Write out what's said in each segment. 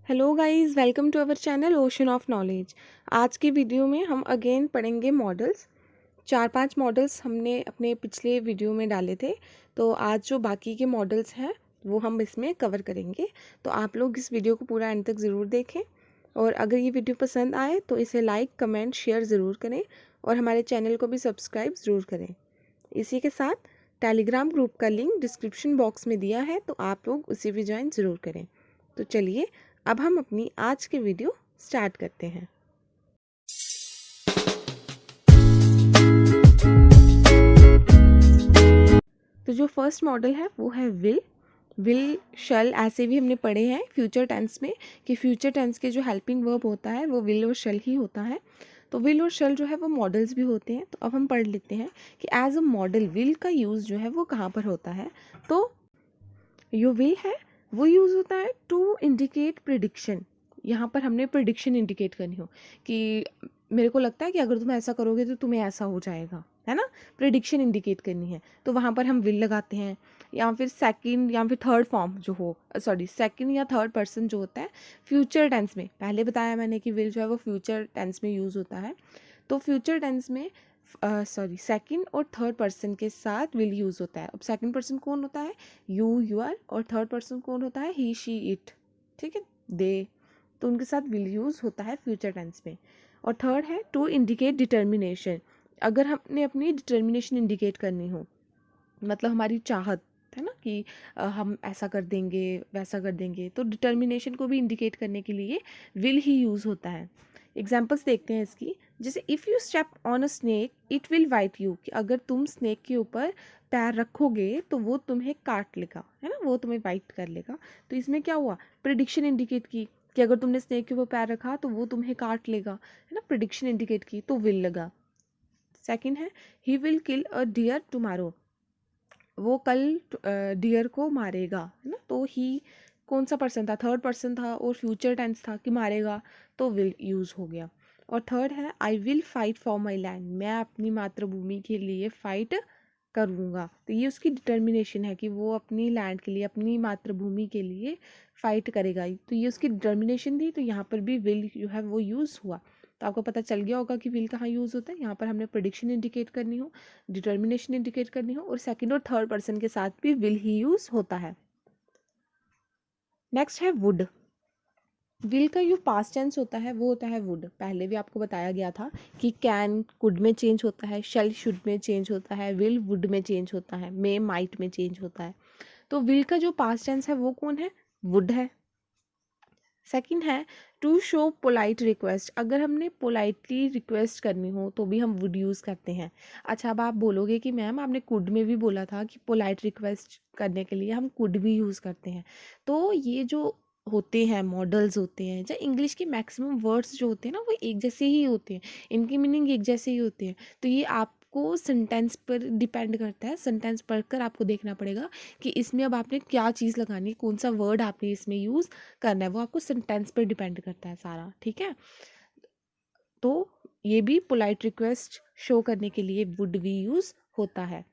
Hello guys, welcome to our channel ocean of knowledge. आज की video में हम अगेन पढ़ेंगे मॉडल्स। 4-5 मॉडल्स हमने अपने पिछले वीडियो में डाले थे, तो आज जो बाकी के मॉडल्स हैं वो हम इसमें कवर करेंगे। तो आप लोग इस वीडियो को पूरा एंड तक ज़रूर देखें, और अगर ये वीडियो पसंद आए तो इसे लाइक, कमेंट, शेयर ज़रूर करें, और हमारे चैनल को भी सब्सक्राइब ज़रूर करें। इसी के साथ टेलीग्राम ग्रुप का लिंक डिस्क्रिप्शन बॉक्स में दिया है, तो आप लोग उसे भी ज्वाइन ज़रूर करें। तो चलिए अब हम अपनी आज की वीडियो स्टार्ट करते हैं। तो जो फर्स्ट मॉडल है वो है विल शल। ऐसे भी हमने पढ़े हैं फ्यूचर टेंस में कि फ्यूचर टेंस के जो हेल्पिंग वर्ब होता है वो विल और शल ही होता है। तो विल और शल जो है वो मॉडल्स भी होते हैं। तो अब हम पढ़ लेते हैं कि एज अ मॉडल विल का यूज़ जो है वो कहाँ पर होता है। तो जो विल है वो यूज़ होता है टू इंडिकेट प्रिडिक्शन। यहाँ पर हमने प्रिडिक्शन इंडिकेट करनी हो कि मेरे को लगता है कि अगर तुम ऐसा करोगे तो तुम्हें ऐसा हो जाएगा, है ना। प्रिडिक्शन इंडिकेट करनी है तो वहाँ पर हम विल लगाते हैं। या फिर सेकंड या फिर थर्ड फॉर्म जो हो, सॉरी सेकंड या थर्ड पर्सन जो होता है फ्यूचर टेंस में, पहले बताया मैंने कि विल जो है वो फ्यूचर टेंस में यूज़ होता है। तो फ्यूचर टेंस में सेकंड और थर्ड पर्सन के साथ विल यूज़ होता है। अब सेकंड पर्सन कौन होता है, यू आर, और थर्ड पर्सन कौन होता है, ही शी इट, ठीक है, दे। तो उनके साथ विल यूज़ होता है फ्यूचर टेंस में। और थर्ड है टू इंडिकेट डिटर्मिनेशन। अगर हमने अपनी डिटर्मिनेशन इंडिकेट करनी हो, मतलब हमारी चाहत है ना कि हम ऐसा कर देंगे वैसा कर देंगे, तो डिटर्मिनेशन को भी इंडिकेट करने के लिए विल ही यूज़ होता है। एग्जाम्पल्स देखते हैं इसकी। जैसे if you step on a snake it will bite you, कि अगर तुम स्नेक के ऊपर पैर रखोगे तो वो तुम्हें काट लेगा, है ना, वो तुम्हें बाइट कर लेगा। तो इसमें क्या हुआ, प्रिडिक्शन इंडिकेट की कि अगर तुमने स्नेक के ऊपर पैर रखा तो वो तुम्हें काट लेगा, है ना, प्रिडिक्शन इंडिकेट की, तो विल लगा। सेकंड है he will kill a deer tomorrow, वो कल डियर को मारेगा, है ना। तो ही कौन सा पर्सन था, थर्ड पर्सन था और फ्यूचर टेंस था कि मारेगा, तो विल यूज़ हो गया। और थर्ड है I will fight for my land, मैं अपनी मातृभूमि के लिए फाइट करूँगा। तो ये उसकी डिटर्मिनेशन है कि वो अपनी लैंड के लिए, अपनी मातृभूमि के लिए फाइट करेगा। तो ये उसकी डिटर्मिनेशन थी, तो यहाँ पर भी विल जो है वो यूज़ हुआ। तो आपको पता चल गया होगा कि विल कहाँ यूज़ होता है। यहाँ पर हमने प्रेडिक्शन इंडिकेट करनी हो, डिटर्मिनेशन इंडिकेट करनी हो, और सेकंड और थर्ड पर्सन के साथ भी विल ही यूज़ होता है। नेक्स्ट है वुड। विल का जो पास्ट टेंस होता है वो होता है वुड। पहले भी आपको बताया गया था कि कैन कुड में चेंज होता है, शैल शुड में चेंज होता है, विल वुड में चेंज होता है, मे माइट में चेंज होता है। तो विल का जो पास्ट टेंस है वो कौन है, वुड है। सेकंड है टू शो पोलाइट रिक्वेस्ट। अगर हमने पोलाइटली रिक्वेस्ट करनी हो तो भी हम वुड यूज़ करते हैं। अच्छा, अब आप बोलोगे कि मैम आपने कुड में भी बोला था कि पोलाइट रिक्वेस्ट करने के लिए हम कुड भी यूज़ करते हैं। तो ये जो होते हैं मॉडल्स होते हैं, जो इंग्लिश के मैक्सिमम वर्ड्स जो होते हैं ना वो एक जैसे ही होते हैं, इनकी मीनिंग एक जैसे ही होते हैं। तो ये आपको सेंटेंस पर डिपेंड करता है। सेंटेंस पढ़कर आपको देखना पड़ेगा कि इसमें अब आपने क्या चीज़ लगानी है, कौन सा वर्ड आपने इसमें यूज़ करना है, वो आपको सेंटेंस पर डिपेंड करता है सारा, ठीक है। तो ये भी पोलाइट रिक्वेस्ट शो करने के लिए वुड भी यूज़ होता है।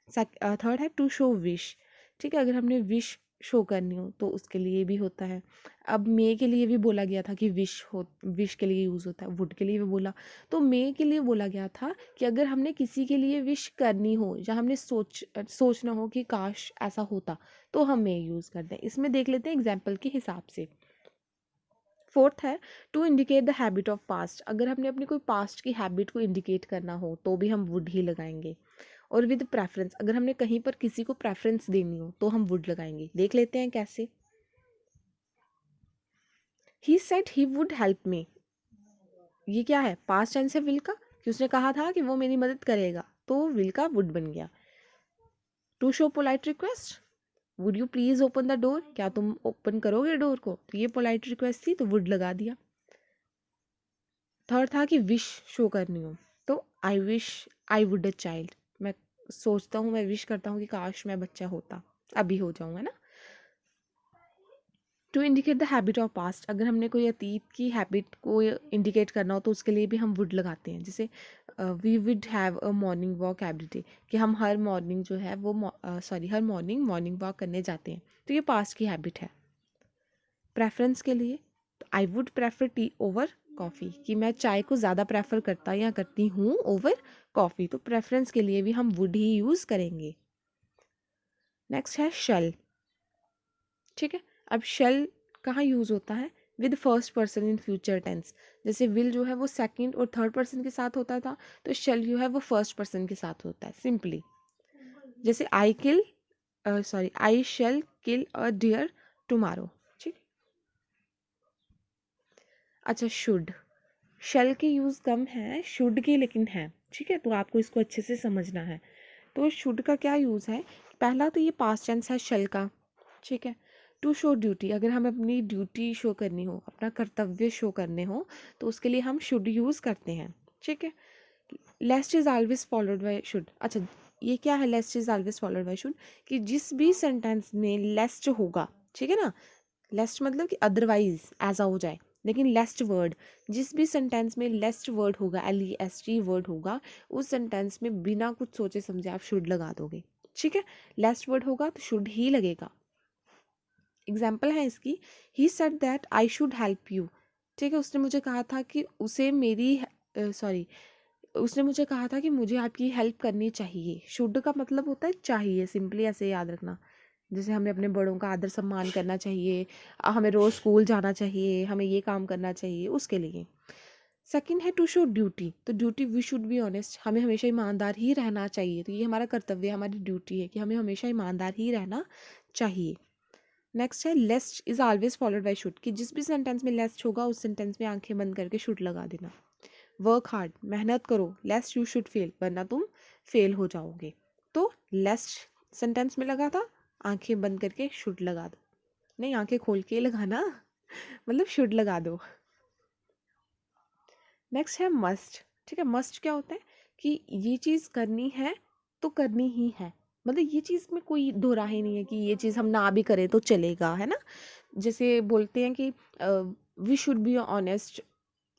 थर्ड है टू शो विश, ठीक है, अगर हमने विश शो करनी हो तो उसके लिए भी होता है। अब मे के लिए भी बोला गया था कि विश के लिए यूज़ होता है, वुड के लिए भी बोला। तो मे के लिए बोला गया था कि अगर हमने किसी के लिए विश करनी हो या हमने सोचना हो कि काश ऐसा होता, तो हम मे यूज़ करते हैं। इसमें देख लेते हैं एग्जाम्पल के हिसाब से। फोर्थ है to indicate the habit of past. अगर हमने अपनी कोई पास्ट की हैबिट को इंडिकेट करना हो तो भी हम वुड ही लगाएंगे। और विद प्रेफरेंस, अगर हमने कहीं पर किसी को प्रेफरेंस देनी हो तो हम वुड लगाएंगे। देख लेते हैं कैसे। He said he would help me, ये क्या है, पास्ट टेंस है विल का, कि उसने कहा था कि वो मेरी मदद करेगा, तो विल का वुड बन गया। To show polite request, would you please open the door, क्या तुम ओपन करोगे डोर को, तो ये पोलाइट रिक्वेस्ट थी तो वुड लगा दिया। थर्ड था कि विश शो करनी हो, तो I wish I would a child, मैं सोचता हूँ, मैं विश करता हूँ कि काश मैं बच्चा होता, अभी हो जाऊँ, है ना। To indicate the habit of past, अगर हमने कोई अतीत की हैबिट को इंडिकेट करना हो तो उसके लिए भी हम वुड लगाते हैं। जैसे we would have a morning walk every day, कि हम हर मॉर्निंग जो है वो हर मॉर्निंग मॉर्निंग वॉक करने जाते हैं, तो ये पास्ट की हैबिट है। प्रेफरेंस के लिए I would prefer tea over coffee, कि मैं चाय को ज़्यादा प्रेफर करता या करती हूँ ओवर कॉफ़ी। तो प्रेफरेंस के लिए भी हम वुड ही यूज़ करेंगे। नेक्स्ट है शल। ठीक है, अब शल कहाँ यूज़ होता है? With first person in future tense. जैसे विल जो है वो सेकंड और थर्ड पर्सन के साथ होता था, तो शल जो है वो फर्स्ट पर्सन के साथ होता है सिंपली। जैसे आई शैल किल अ डियर टुमारो। ठीक। अच्छा, शुड। शल के यूज़ कम है, शुड के लेकिन है। ठीक है, तो आपको इसको अच्छे से समझना है। तो शुड का क्या यूज़ है? पहला तो ये पास्ट टेंस है शल का। ठीक है, टू शो ड्यूटी, अगर हमें अपनी ड्यूटी शो करनी हो, अपना कर्तव्य शो करने हो, तो उसके लिए हम शुड यूज़ करते हैं। ठीक है, lest is always followed by should. अच्छा, ये क्या है lest is always followed by should? कि जिस भी सेंटेंस में लेस्ट होगा, ठीक है ना, लेस्ट मतलब कि अदरवाइज ऐसा हो जाए, लेकिन लेस्ट वर्ड, जिस भी सेंटेंस में लेस्ट वर्ड होगा, LEST वर्ड होगा, उस सेंटेंस में बिना कुछ सोचे समझे आप शुड लगा दोगे। ठीक है, लेस्ट वर्ड होगा तो शुड ही लगेगा। एग्जाम्पल है इसकी, he said that I should help you. ठीक है, उसने मुझे कहा था कि उसे मेरी उसने मुझे कहा था कि मुझे आपकी हेल्प करनी चाहिए। शुड का मतलब होता है चाहिए, सिंपली ऐसे याद रखना। जैसे हमें अपने बड़ों का आदर सम्मान करना चाहिए, हमें रोज़ स्कूल जाना चाहिए, हमें ये काम करना चाहिए, उसके लिए। सेकंड है टू शो ड्यूटी। तो duty we should be honest, हमें हमेशा ईमानदार ही रहना चाहिए। तो ये हमारा कर्तव्य, हमारी ड्यूटी है कि हमें हमेशा ईमानदार ही रहना चाहिए। नेक्स्ट है lest is always followed by should, कि जिस भी सेंटेंस में लेस्ट होगा उस सेंटेंस में आंखें बंद करके शुड लगा देना। वर्क हार्ड, मेहनत करो, लेस्ट यू शुड फेल, वरना तुम फेल हो जाओगे। तो लेस्ट सेंटेंस में लगा था, आंखें बंद करके शुड लगा दो। नहीं, आंखें खोल के लगाना, मतलब शुड लगा दो। नेक्स्ट है मस्ट। ठीक है, मस्ट क्या होता है? कि ये चीज़ करनी है तो करनी ही है, मतलब ये चीज़ में कोई दो राहें नहीं है कि ये चीज़ हम ना भी करें तो चलेगा, है ना। जैसे बोलते हैं कि we should be honest,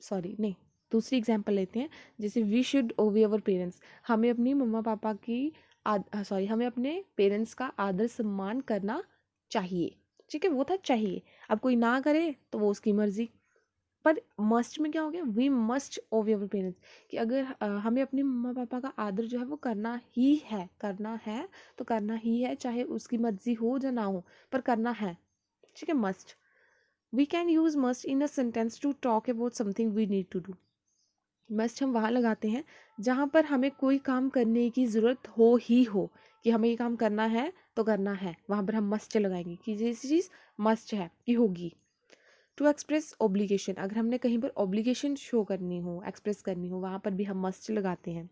sorry नहीं, दूसरी एग्जांपल लेते हैं। जैसे वी शुड ओबे अवर पेरेंट्स, हमें अपनी मम्मा पापा की हमें अपने पेरेंट्स का आदर सम्मान करना चाहिए। ठीक है, वो था चाहिए, अब कोई ना करे तो वो उसकी मर्जी। पर मस्ट में क्या हो गया? वी मस्ट ओबे अवर पेरेंट्स, कि अगर हमें अपने मम्मा पापा का आदर जो है वो करना ही है, करना है तो करना ही है, चाहे उसकी मर्जी हो या ना हो, पर करना है। ठीक है, must. We can use must in a sentence to talk about something we need to do. Must हम वहाँ लगाते हैं जहाँ पर हमें कोई काम करने की ज़रूरत हो ही हो, कि हमें ये काम करना है तो करना है, वहाँ पर हम मस्ट लगाएंगे कि ये चीज़ मस्ट है कि होगी। टू एक्सप्रेस ऑब्लिगेशन, अगर हमने कहीं पर ऑब्लिगेशन शो करनी हो, एक्सप्रेस करनी हो, वहाँ पर भी हम मस्ट लगाते हैं।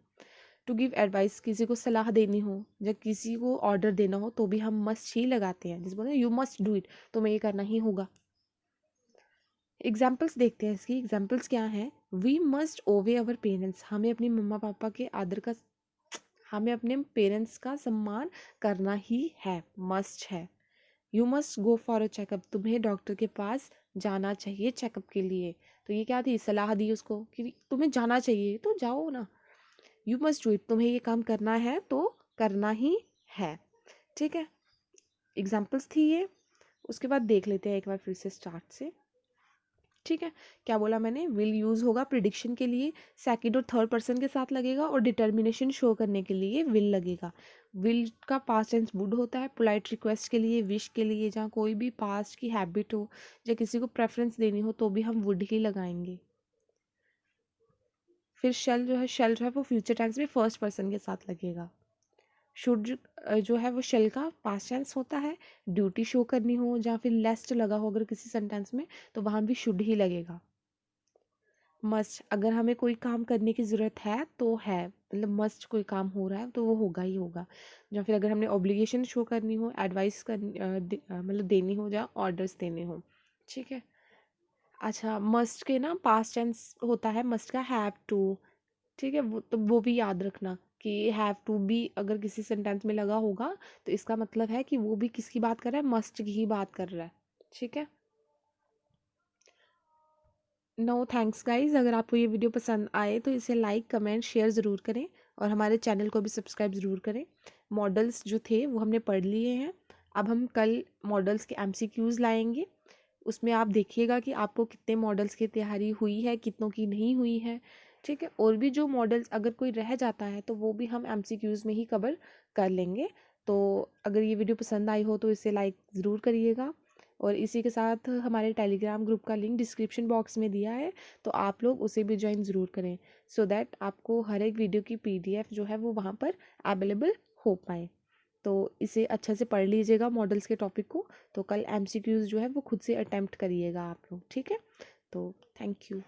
टू गिव एडवाइस, किसी को सलाह देनी हो या किसी को ऑर्डर देना हो तो भी हम मस्ट ही लगाते हैं। जिस बोलते हैं यू मस्ट डू इट, तुम्हें ये करना ही होगा। एग्जाम्पल्स देखते हैं इसकी। एग्जाम्पल्स क्या हैं? वी मस्ट ओवे अवर पेरेंट्स, हमें अपने मम्मा पापा के आदर का, हमें अपने पेरेंट्स का सम्मान करना ही है, मस्ट है। You must go for a checkup, तुम्हें डॉक्टर के पास जाना चाहिए चेकअप के लिए। तो ये क्या थी? सलाह दी उसको कि तुम्हें जाना चाहिए तो जाओ ना। यू मस्ट डू इट, तुम्हें ये काम करना है तो करना ही है। ठीक है, एग्जाम्पल्स थी ये। उसके बाद देख लेते हैं एक बार फिर से स्टार्ट से। ठीक है, क्या बोला मैंने? विल यूज़ होगा प्रिडिक्शन के लिए, सेकंड और थर्ड पर्सन के साथ लगेगा, और डिटर्मिनेशन शो करने के लिए विल लगेगा। विल का पास्ट टेंस वुड होता है, पोलाइट रिक्वेस्ट के लिए, विश के लिए, जहाँ कोई भी पास्ट की हैबिट हो या किसी को प्रेफरेंस देनी हो तो भी हम वुड ही लगाएंगे। फिर शेल जो है वो फ्यूचर टेंस में फर्स्ट पर्सन के साथ लगेगा। शुड जो है वो शेल का पास्ट टेंस होता है, ड्यूटी शो करनी हो या फिर लेस्ट लगा हो अगर किसी सेंटेंस में, तो वहाँ भी शुड ही लगेगा। मस्ट, अगर हमें कोई काम करने की ज़रूरत है तो है, मतलब मस्ट कोई काम हो रहा है तो वो होगा ही होगा। या फिर अगर हमने ऑब्लिगेशन शो करनी हो, एडवाइस मतलब देनी हो या ऑर्डर्स देने हो। ठीक है, अच्छा, मस्ट के ना पास्ट टेंस होता है मस्ट का हैव टू। ठीक है, वो तो वो भी याद रखना कि हैव टू भी अगर किसी सेंटेंस में लगा होगा तो इसका मतलब है कि वो भी किसकी बात कर रहा है? मस्ट की ही बात कर रहा है। ठीक है, नो थैंक्स गाइज। अगर आपको ये वीडियो पसंद आए तो इसे लाइक कमेंट शेयर ज़रूर करें, और हमारे चैनल को भी सब्सक्राइब ज़रूर करें। मॉडल्स जो थे वो हमने पढ़ लिए हैं, अब हम कल मॉडल्स के MCQs लाएंगे, उसमें आप देखिएगा कि आपको कितने मॉडल्स की तैयारी हुई है, कितनों की नहीं हुई है, ठीक है। और भी जो मॉडल्स अगर कोई रह जाता है तो वो भी हम MCQs में ही कवर कर लेंगे। तो अगर ये वीडियो पसंद आई हो तो इसे लाइक ज़रूर करिएगा, और इसी के साथ हमारे टेलीग्राम ग्रुप का लिंक डिस्क्रिप्शन बॉक्स में दिया है, तो आप लोग उसे भी ज्वाइन ज़रूर करें, सो दैट आपको हर एक वीडियो की PDF जो है वो वहाँ पर अवेलेबल हो पाए। तो इसे अच्छे से पढ़ लीजिएगा मॉडल्स के टॉपिक को, तो कल MCQs जो है वो खुद से अटेम्प्ट करिएगा आप लोग, ठीक है। तो थैंक यू।